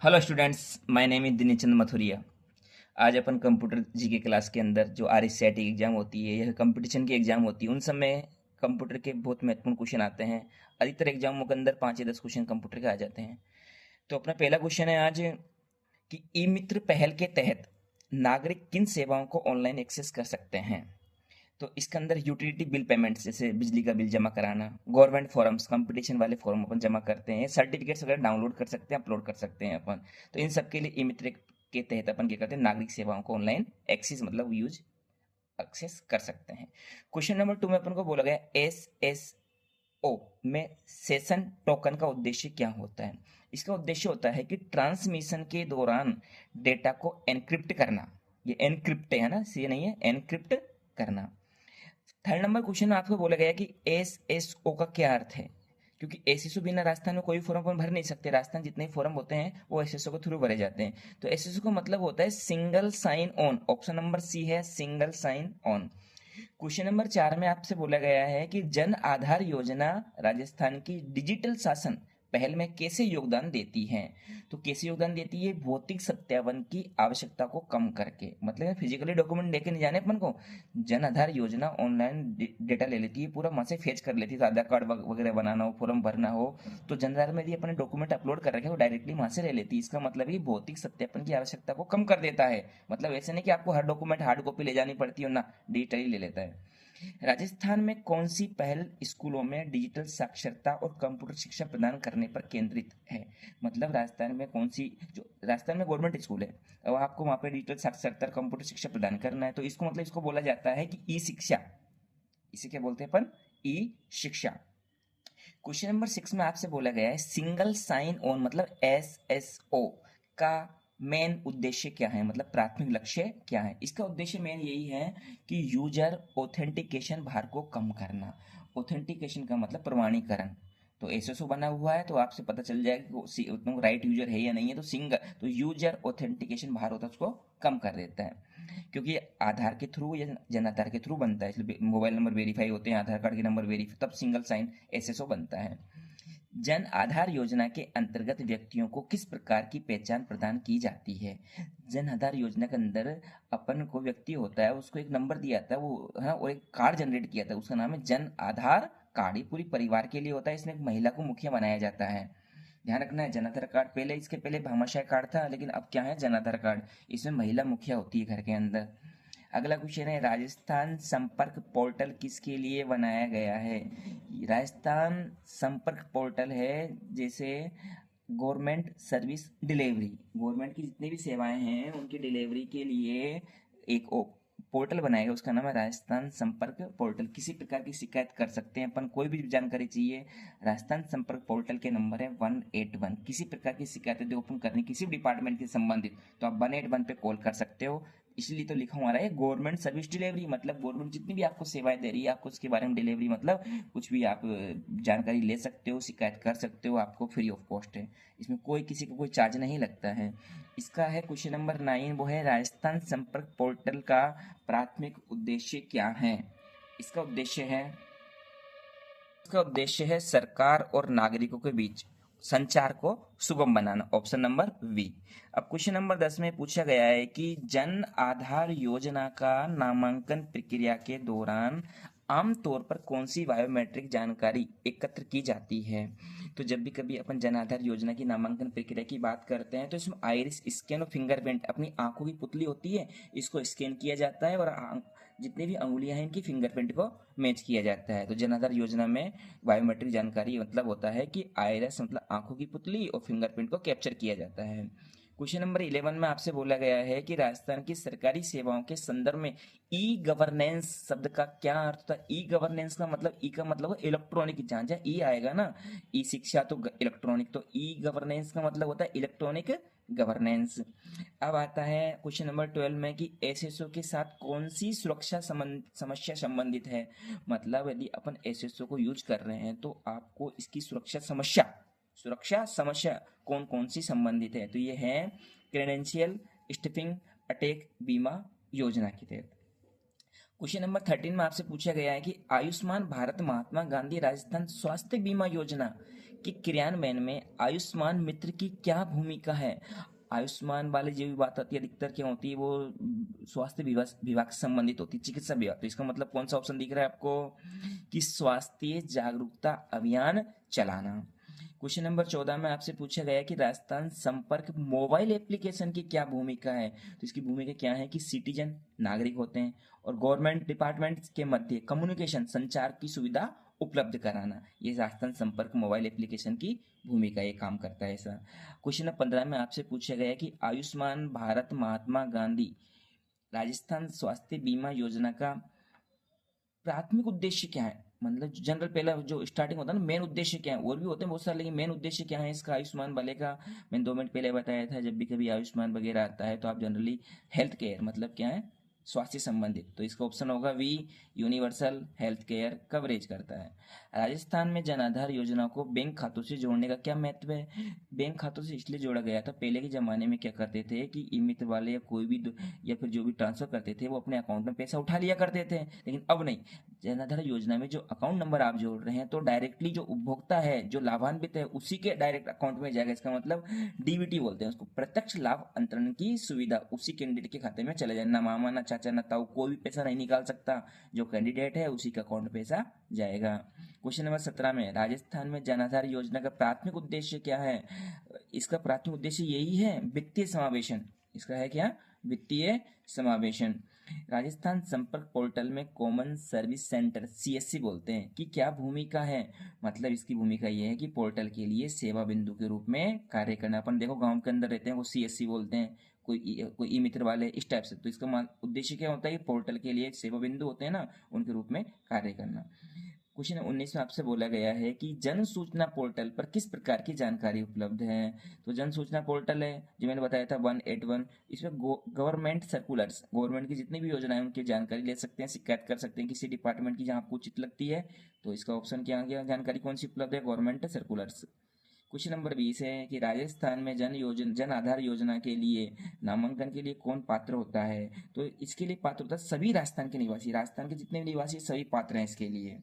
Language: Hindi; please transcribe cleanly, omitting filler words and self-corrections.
Hello students, my name is Dinesh Chand Mathuria. आज अपन कंप्यूटर जी के क्लास के अंदर जो RSCIT एग्जाम होती है, यह कंपटीशन की एग्जाम होती है, उन सब में कंप्यूटर के बहुत महत्वपूर्ण क्वेश्चन आते हैं। अधिकतर एग्जामों के अंदर 5 या 10 क्वेश्चन कंप्यूटर के आ जाते हैं। तो अपना पहला क्वेश्चन है आज कि ई मित्र पहल के तहत नागरिक किन सेवाओं को ऑनलाइन एक्सेस कर सकते हैं। तो इसके अंदर यूटिलिटी बिल पेमेंट्स, जैसे बिजली का बिल जमा कराना, गवर्नमेंट फॉर्म्स, कंपटीशन वाले फॉर्म अपन जमा करते हैं, सर्टिफिकेट्स वगैरह डाउनलोड कर सकते हैं, अपलोड कर सकते हैं अपन। तो इन सब के लिए ई मित्र के तहत अपन क्या करते हैं, नागरिक सेवाओं को ऑनलाइन एक्सेस मतलब यूज एक्सेस कर सकते हैं। क्वेश्चन नंबर 2 में अपन को बोला गया SSO में सेशन टोकन का उद्देश्य क्या होता है। इसका उद्देश्य होता है कि ट्रांसमिशन के दौरान डेटा को एनक्रिप्ट करना। ये एनक्रिप्ट है ना, सी नहीं है, एनक्रिप्ट करना। थर्ड नंबर क्वेश्चन में आपको बोला गया कि SSO का क्या अर्थ है, क्योंकि SSO बिना राजस्थान में कोई फॉर्म अपन भर नहीं सकते। राजस्थान जितने फॉर्म होते हैं वो SSO के थ्रू भरे जाते हैं। तो SSO का मतलब होता है single sign on. Option number C है single sign on. Question number 4 में आपसे बोला गया है कि जन आधार योजना राजस्थान की डिजिटल शासन पहल में कैसे योगदान देती है। तो कैसे योगदान देती है, भौतिक सत्यापन की आवश्यकता को कम करके, मतलब फिजिकली डॉक्यूमेंट लेके नहीं जाने अपन को। जन आधार योजना ऑनलाइन डेटा ले लेती है, पूरा वहां से फेच कर लेती है। तो आधार कार्ड वगैरह बनाना हो, फॉर्म भरना हो, तो जन आधार में यदि अपने डॉक्यूमेंट अपलोड कर रखे हैं वो डायरेक्टली वहां से ले लेती है। इसका मतलब ये भौतिक सत्यापन की आवश्यकता को कम कर देता है। मतलब ऐसे नहीं कि आपको हर डॉक्यूमेंट हार्ड कॉपी ले जानी पड़ती हो ना, डिजिटली ले लेता है। राजस्थान में कौन सी पहल स्कूलों में डिजिटल साक्षरता और कंप्यूटर शिक्षा प्रदान करने पर केंद्रित है। मतलब राजस्थान में कौन सी, जो राजस्थान में गवर्नमेंट स्कूल है, अब आपको वहाँ पे डिजिटल साक्षरता और कंप्यूटर शिक्षा प्रदान करना है, तो इसको मतलब इसको बोला जाता है कि ई शिक्षा। इसे क्या बोलते हैं अपन, ई शिक्षा। क्वेश्चन नंबर 6 में आपसे बोला गया है सिंगल साइन ऑन मतलब SSO का मेन उद्देश्य क्या है, मतलब प्राथमिक लक्ष्य क्या है। इसका उद्देश्य मेन यही है कि यूजर ऑथेंटिकेशन भार को कम करना। ऑथेंटिकेशन का मतलब प्रमाणीकरण। तो SSO बना हुआ है तो आपसे पता चल जाएगा कि वो राइट यूजर है या नहीं है। तो सिंगल, तो यूजर ऑथेंटिकेशन भार होता है उसको कम कर देता है, क्योंकि आधार के थ्रू या जन आधार के थ्रू बनता है, इसलिए मोबाइल नंबर वेरीफाई होते हैं, आधार कार्ड के नंबर वेरीफाई, तब सिंगल साइन SSO बनता है। जन आधार योजना के अंतर्गत व्यक्तियों को किस प्रकार की पहचान प्रदान की जाती है। जन आधार योजना के अंदर अपन को व्यक्ति होता है, उसको एक नंबर दिया जाता है, वो है, और एक कार्ड जनरेट किया था, उसका नाम है जन आधार कार्ड। ये पूरी परिवार के लिए होता है, इसमें एक महिला को मुखिया बनाया जाता है। ध्यान रखना है, जन आधार कार्ड पहले, इसके पहले भामाशाह कार्ड था, लेकिन अब क्या है, जन आधार कार्ड। इसमें महिला मुखिया होती है घर के अंदर। अगला क्वेश्चन है राजस्थान संपर्क पोर्टल किसके लिए बनाया गया है। राजस्थान संपर्क पोर्टल है जैसे गवर्नमेंट सर्विस डिलीवरी, गवर्नमेंट की जितनी भी सेवाएं हैं उनकी डिलीवरी के लिए एक पोर्टल बनाएगा, उसका नाम है राजस्थान संपर्क पोर्टल। किसी प्रकार की शिकायत कर सकते हैं अपन, कोई भी जानकारी चाहिए, राजस्थान संपर्क पोर्टल के नंबर है 181। किसी प्रकार की शिकायत यदि ओपन करनी किसी भी डिपार्टमेंट से संबंधित, तो आप 181 पे कॉल कर सकते हो। इसलिए तो लिखा हुआ है गवर्नमेंट सर्विस डिलीवरी, मतलब गवर्नमेंट जितनी भी आपको सेवाएं दे रही है आपको उसके बारे में डिलीवरी, मतलब कुछ भी आप जानकारी ले सकते हो, शिकायत कर सकते हो, आपको फ्री ऑफ कॉस्ट है। इसमें कोई किसी को कोई चार्ज नहीं लगता है। इसका है क्वेश्चन नंबर 9, वो है राजस्थान संपर्क पोर्टल का प्राथमिक उद्देश्य क्या है। इसका उद्देश्य है, इसका उद्देश्य है सरकार और नागरिकों के बीच संचार को सुगम बनाना। Option number B. अब क्वेश्चन नंबर 10 में पूछा गया है कि जन आधार योजना का नामांकन प्रक्रिया के दौरान आमतौर पर कौन सी बायोमेट्रिक जानकारी एकत्र की जाती है। तो जब भी कभी अपन जन आधार योजना की नामांकन प्रक्रिया की बात करते हैं तो इसमें आइरिस स्कैन और फिंगरप्रिंट, अपनी आंखों की पुतली होती है, इसको स्कैन किया जाता है और जितनी भी अंगुलियां हैं इनकी फिंगरप्रिंट को मैच किया जाता है। तो जन आधार योजना में बायोमेट्रिक जानकारी मतलब होता है कि आइरिस मतलब आंखों की पुतली और फिंगरप्रिंट को कैप्चर किया जाता है। क्वेश्चन नंबर 11 में आपसे बोला गया है कि राजस्थान की सरकारी सेवाओं के संदर्भ में ई गवर्नेंस शब्द का क्या अर्थ होता है। ई गवर्नेंस का मतलब, ई का मतलब इलेक्ट्रॉनिक, जहां जहां ई आएगा ना, ई शिक्षा तो इलेक्ट्रॉनिक, तो ई गवर्नेंस का मतलब होता है इलेक्ट्रॉनिक गवर्नेंस। अब आता है क्वेश्चन नंबर 12 में कि एसएसओ के साथ कौन सी सुरक्षा समस्या संबंधित है। मतलब यदि अपन एसएसओ को यूज कर रहे हैं तो आपको इसकी सुरक्षा समस्या कौन कौन सी संबंधित है। तो ये है क्रेडेंशियल स्टिफिंग अटैक बीमा योजना के तहत। क्वेश्चन नंबर 13 में आपसे पूछा गया है कि आयुष्मान भारत महात्मा गांधी राजस्थान स्वास्थ्य बीमा योजना कि क्रियान्वयन में आयुष्मान मित्र की क्या भूमिका है। आयुष्मान वाले जो भी बात आती है अधिकतर क्या होती है, वो स्वास्थ्य विभाग से संबंधित होती है, चिकित्सा विभाग। तो इसका मतलब कौन सा ऑप्शन दिख रहा है आपको कि स्वास्थ्य जागरूकता अभियान चलाना। क्वेश्चन नंबर 14 में आपसे पूछा गया कि राजस्थान संपर्क मोबाइल एप्लीकेशन की क्या भूमिका है। तो इसकी भूमिका क्या है कि सिटीजन नागरिक होते हैं और गवर्नमेंट डिपार्टमेंट के मध्य कम्युनिकेशन संचार की सुविधा उपलब्ध कराना, ये राजस्थान संपर्क मोबाइल एप्लीकेशन की भूमिका ये काम करता है ऐसा। क्वेश्चन नंबर 15 में आपसे पूछा गया कि आयुष्मान भारत महात्मा गांधी राजस्थान स्वास्थ्य बीमा योजना का प्राथमिक उद्देश्य क्या है। मतलब जनरल पहला जो स्टार्टिंग होता है ना, मेन उद्देश्य क्या है, और भी होते हैं बहुत सारे, लेकिन मेन उद्देश्य क्या है इसका आयुष्मान वाले का। मैंने 2 मिनट पहले बताया था, जब भी कभी आयुष्मान वगैरह आता है तो आप जनरली हेल्थ केयर मतलब क्या है, स्वास्थ्य संबंधित। तो इसका ऑप्शन होगा V, universal health care coverage करता है। राजस्थान में जन आधार योजना को बैंक खातों से जोड़ने का क्या महत्व है। बैंक खातों से इसलिए जोड़ा गया था, पहले के ज़माने में क्या करते थे कि ई-मित्र वाले या कोई भी या फिर जो भी ट्रांसफ़र करते थे वो अपने अकाउंट में पैसा उठा लिया करते थे, लेकिन अब नहीं। जन आधार योजना में जो अकाउंट नंबर आप जोड़ रहे हैं तो डायरेक्टली जो उपभोक्ता है, जो लाभान्वित है, उसी के डायरेक्ट अकाउंट में जाएगा। इसका मतलब डीबीटी बोलते हैं उसको, प्रत्यक्ष लाभ अंतरण की सुविधा उसी कैंडिडेट के खाते में चले जाए। ना मामा ना चाचा ना ताऊ कोई भी पैसा नहीं निकाल सकता, जो कैंडिडेट है उसी का अकाउंट पैसा जाएगा। क्वेश्चन नंबर 17 में राजस्थान में जन आधार योजना का प्राथमिक उद्देश्य क्या है। इसका प्राथमिक उद्देश्य यही है वित्तीय समावेशन। इसका है क्या, वित्तीय समावेशन। राजस्थान संपर्क पोर्टल में कॉमन सर्विस सेंटर सीएससी बोलते हैं कि क्या भूमिका है। मतलब इसकी भूमिका ये है कि पोर्टल के लिए सेवा बिंदु के रूप में कार्य करना। अपन देखो गांव के अंदर रहते हैं वो सीएससी बोलते हैं, कोई ई मित्र वाले इस टाइप से। तो इसका उद्देश्य क्या होता है कि पोर्टल के लिए सेवा बिंदु होते हैं ना, उनके रूप में कार्य करना। क्वेश्चन 19 में आपसे बोला गया है कि जन सूचना पोर्टल पर किस प्रकार की जानकारी उपलब्ध है। तो जन सूचना पोर्टल है जो मैंने बताया था 181, इसमें गवर्नमेंट सर्कुलर्स, गवर्नमेंट की जितनी भी योजनाएं उनकी जानकारी ले सकते हैं, शिकायत कर सकते हैं किसी डिपार्टमेंट की जहां आपको उचित लगती है। तो इसका ऑप्शन क्या आ गया, जानकारी कौन सी उपलब्ध है, गवर्नमेंट सर्कुलर्स। क्वेश्चन नंबर 20 है कि राजस्थान में जन आधार योजना के लिए नामांकन के लिए कौन पात्र होता है। तो इसके लिए पात्र होता है सभी राजस्थान के निवासी, राजस्थान के जितने भी निवासी सभी पात्र हैं इसके लिए।